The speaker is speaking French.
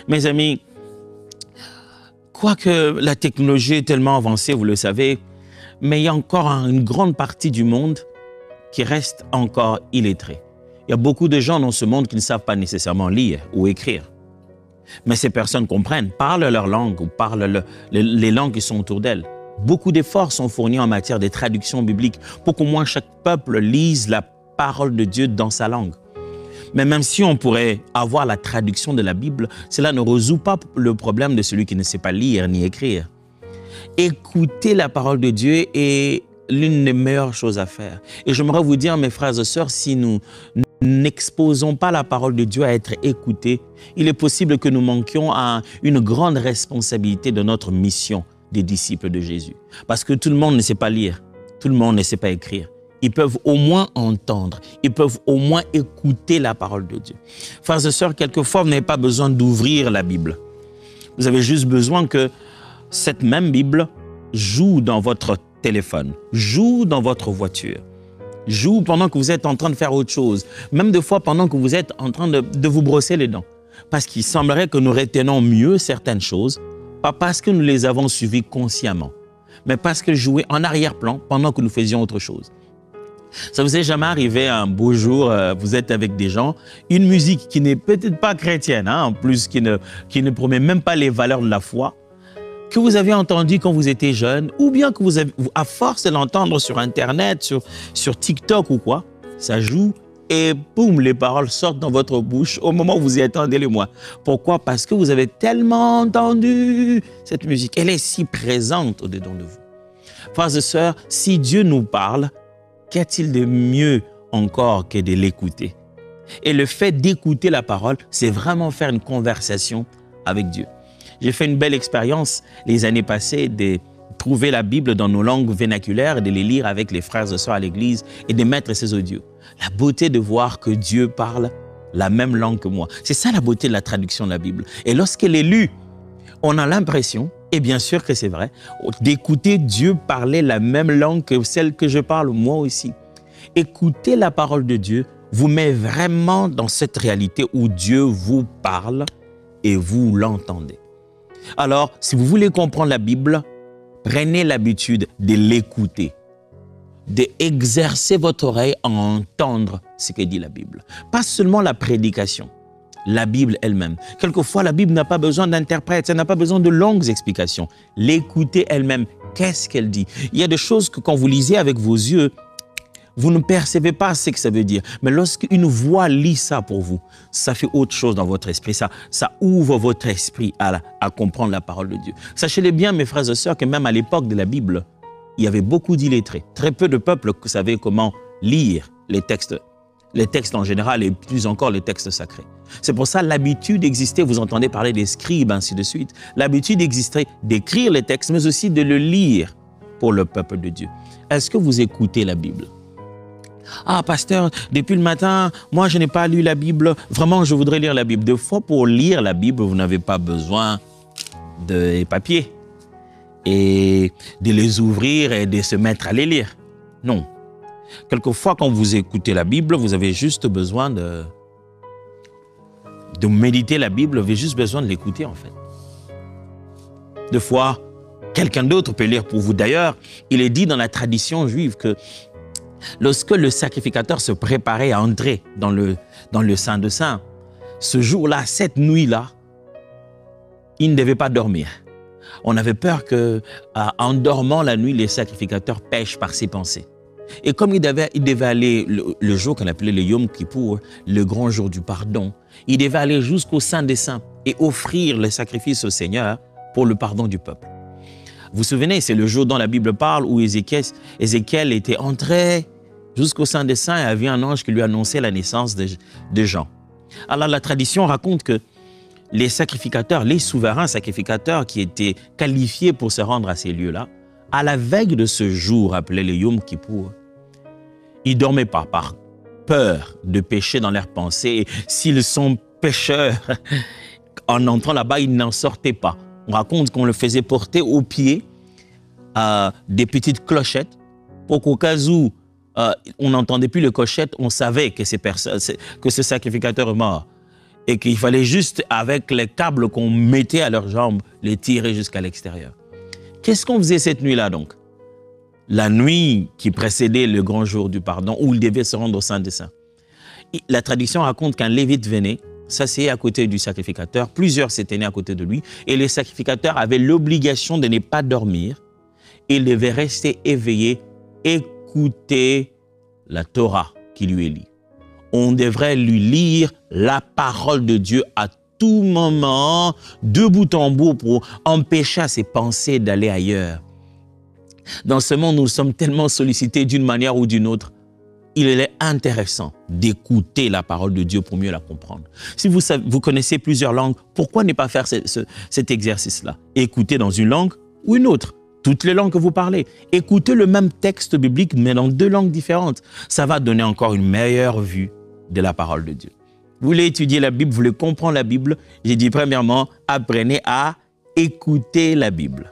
Mes amis, quoique la technologie est tellement avancée, vous le savez, mais il y a encore une grande partie du monde qui reste encore illettrée. Il y a beaucoup de gens dans ce monde qui ne savent pas nécessairement lire ou écrire. Mais ces personnes comprennent, parlent leur langue ou parlent les langues qui sont autour d'elles. Beaucoup d'efforts sont fournis en matière de traduction biblique pour qu'au moins chaque peuple lise la parole de Dieu dans sa langue. Mais même si on pourrait avoir la traduction de la Bible, cela ne résout pas le problème de celui qui ne sait pas lire ni écrire. Écouter la parole de Dieu est l'une des meilleures choses à faire. Et j'aimerais vous dire, mes frères et sœurs, si nous n'exposons pas la parole de Dieu à être écoutée, il est possible que nous manquions à une grande responsabilité de notre mission des disciples de Jésus. Parce que tout le monde ne sait pas lire, tout le monde ne sait pas écrire. Ils peuvent au moins entendre, ils peuvent au moins écouter la parole de Dieu. Frères et sœurs, quelquefois, vous n'avez pas besoin d'ouvrir la Bible. Vous avez juste besoin que cette même Bible joue dans votre téléphone, joue dans votre voiture, joue pendant que vous êtes en train de faire autre chose, même des fois pendant que vous êtes en train de vous brosser les dents. Parce qu'il semblerait que nous retenons mieux certaines choses, pas parce que nous les avons suivies consciemment, mais parce qu'elles jouaient en arrière-plan pendant que nous faisions autre chose. Ça vous est jamais arrivé un beau jour, vous êtes avec des gens, une musique qui n'est peut-être pas chrétienne, en plus qui ne promet même pas les valeurs de la foi, que vous avez entendu quand vous étiez jeune, ou bien que vous avez, à force de l'entendre sur Internet, sur TikTok ou quoi, ça joue et boum, les paroles sortent dans votre bouche au moment où vous y attendez le moins. Pourquoi? Parce que vous avez tellement entendu cette musique. Elle est si présente au-dedans de vous. Frères et sœurs, si Dieu nous parle, qu'y-a-t-il de mieux encore que de l'écouter? Et le fait d'écouter la parole, c'est vraiment faire une conversation avec Dieu. J'ai fait une belle expérience les années passées de trouver la Bible dans nos langues vernaculaires et de les lire avec les frères et sœurs à l'église et de mettre ces audios. La beauté de voir que Dieu parle la même langue que moi. C'est ça la beauté de la traduction de la Bible. Et lorsqu'elle est lue, on a l'impression, et bien sûr que c'est vrai, d'écouter Dieu parler la même langue que celle que je parle moi aussi. Écouter la parole de Dieu vous met vraiment dans cette réalité où Dieu vous parle et vous l'entendez. Alors, si vous voulez comprendre la Bible, prenez l'habitude de l'écouter, d'exercer votre oreille à entendre ce que dit la Bible. Pas seulement la prédication, la Bible elle-même. Quelquefois, la Bible n'a pas besoin d'interprète, ça n'a pas besoin de longues explications. L'écouter elle-même, qu'est-ce qu'elle dit? Il y a des choses que quand vous lisez avec vos yeux, vous ne percevez pas ce que ça veut dire. Mais lorsqu'une voix lit ça pour vous, ça fait autre chose dans votre esprit. Ça ouvre votre esprit à comprendre la parole de Dieu. Sachez-le bien, mes frères et sœurs, que même à l'époque de la Bible, il y avait beaucoup d'illettrés. Très peu de peuples savaient comment lire les textes en général et plus encore les textes sacrés. C'est pour ça l'habitude existait, vous entendez parler des scribes, ainsi de suite. L'habitude existait d'écrire les textes, mais aussi de le lire pour le peuple de Dieu. Est-ce que vous écoutez la Bible? Ah, pasteur, depuis le matin, moi, je n'ai pas lu la Bible. Vraiment, je voudrais lire la Bible. Des fois, pour lire la Bible, vous n'avez pas besoin de papier et de les ouvrir et de se mettre à les lire. Non. Quelquefois, quand vous écoutez la Bible, vous avez juste besoin de méditer la Bible, vous avez juste besoin de l'écouter, en fait. Des fois, quelqu'un d'autre peut lire pour vous. D'ailleurs, il est dit dans la tradition juive que lorsque le sacrificateur se préparait à entrer dans le Saint de Saints, ce jour-là, cette nuit-là, il ne devait pas dormir. On avait peur qu'en dormant la nuit, les sacrificateurs pêchent par ses pensées. Et comme il devait aller le jour qu'on appelait le Yom Kippour, le grand jour du pardon, il devait aller jusqu'au Saint des Saints et offrir le sacrifice au Seigneur pour le pardon du peuple. Vous vous souvenez, c'est le jour dont la Bible parle où Ézéchiel était entré jusqu'au Saint des Saints et avait un ange qui lui annonçait la naissance de Jean. Alors la tradition raconte que les sacrificateurs, les souverains sacrificateurs qui étaient qualifiés pour se rendre à ces lieux-là, à la veille de ce jour appelé le Yom Kippour, ils ne dormaient pas par peur de pécher dans leurs pensées. Et s'ils sont pécheurs, en entrant là-bas, ils n'en sortaient pas. On raconte qu'on le faisait porter aux pieds des petites clochettes pour qu'au cas où on n'entendait plus les clochettes, on savait que ce sacrificateur est mort. et qu'il fallait juste, avec les câbles qu'on mettait à leurs jambes, les tirer jusqu'à l'extérieur. Qu'est-ce qu'on faisait cette nuit-là donc? La nuit qui précédait le grand jour du pardon, où il devait se rendre au Saint des Saints. La tradition raconte qu'un lévite venait, s'asseyait à côté du sacrificateur, plusieurs s'éteignaient à côté de lui, et le sacrificateur avait l'obligation de ne pas dormir. Il devait rester éveillé, écouter la Torah qui lui est lue. On devrait lui lire la parole de Dieu à tout moment, de bout en bout, pour empêcher ses pensées d'aller ailleurs. Dans ce monde, nous sommes tellement sollicités d'une manière ou d'une autre. Il est intéressant d'écouter la parole de Dieu pour mieux la comprendre. Si vous connaissez plusieurs langues, pourquoi ne pas faire cet exercice-là? Écouter dans une langue ou une autre. Toutes les langues que vous parlez. Écoutez le même texte biblique, mais dans deux langues différentes. Ça va donner encore une meilleure vue de la parole de Dieu. Vous voulez étudier la Bible, vous voulez comprendre la Bible? J'ai dit premièrement, apprenez à écouter la Bible.